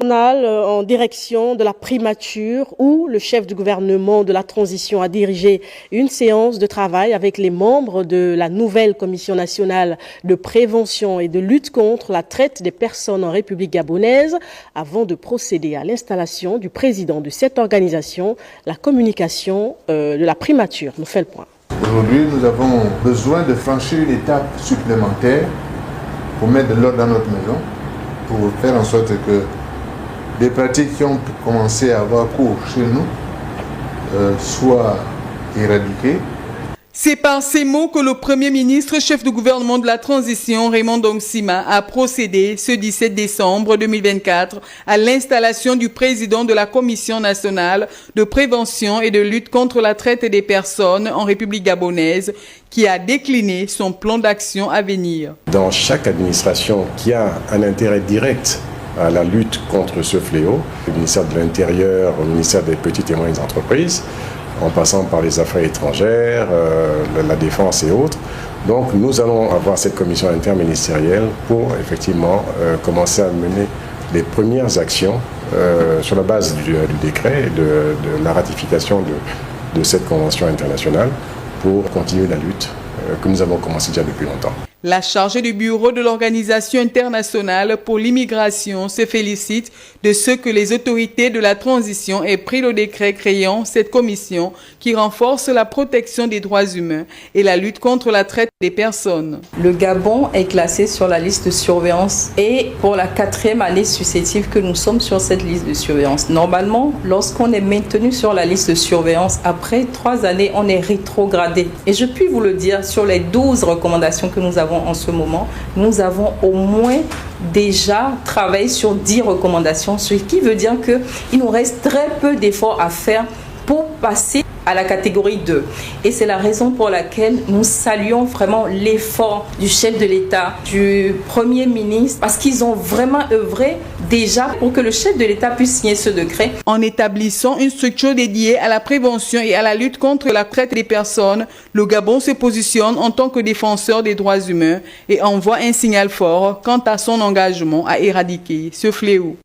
En direction de la primature où le chef du gouvernement de la transition a dirigé une séance de travail avec les membres de la nouvelle commission nationale de prévention et de lutte contre la traite des personnes en République gabonaise avant de procéder à l'installation du président de cette organisation, la communication de la primature. Nous fait le point. Aujourd'hui, nous avons besoin de franchir une étape supplémentaire pour mettre de l'ordre dans notre maison, pour faire en sorte que des pratiques qui ont commencé à avoir cours chez nous soient éradiquées. C'est par ces mots que le Premier ministre, chef du gouvernement de la transition, Raymond Dongsima, a procédé ce 17 décembre 2024 à l'installation du président de la Commission nationale de prévention et de lutte contre la traite des personnes en République gabonaise, qui a décliné son plan d'action à venir. Dans chaque administration qui a un intérêt direct à la lutte contre ce fléau, le ministère de l'Intérieur, le ministère des petites et moyennes entreprises, en passant par les affaires étrangères, la défense et autres. Donc nous allons avoir cette commission interministérielle pour effectivement commencer à mener les premières actions sur la base du décret et de la ratification de cette convention internationale pour continuer la lutte que nous avons commencé déjà depuis longtemps. La chargée du bureau de l'Organisation internationale pour l'immigration se félicite de ce que les autorités de la transition aient pris le décret créant cette commission qui renforce la protection des droits humains et la lutte contre la traite des personnes. Le Gabon est classé sur la liste de surveillance et pour la 4e année successive que nous sommes sur cette liste de surveillance. Normalement, lorsqu'on est maintenu sur la liste de surveillance, après 3 années, on est rétrogradé. Et je puis vous le dire, sur les 12 recommandations que nous avons en ce moment, nous avons au moins déjà travaillé sur 10 recommandations, ce qui veut dire qu'il nous reste très peu d'efforts à faire pour passer à la catégorie 2. Et c'est la raison pour laquelle nous saluons vraiment l'effort du chef de l'État, du Premier ministre, parce qu'ils ont vraiment œuvré déjà pour que le chef de l'État puisse signer ce décret. En établissant une structure dédiée à la prévention et à la lutte contre la traite des personnes, le Gabon se positionne en tant que défenseur des droits humains et envoie un signal fort quant à son engagement à éradiquer ce fléau.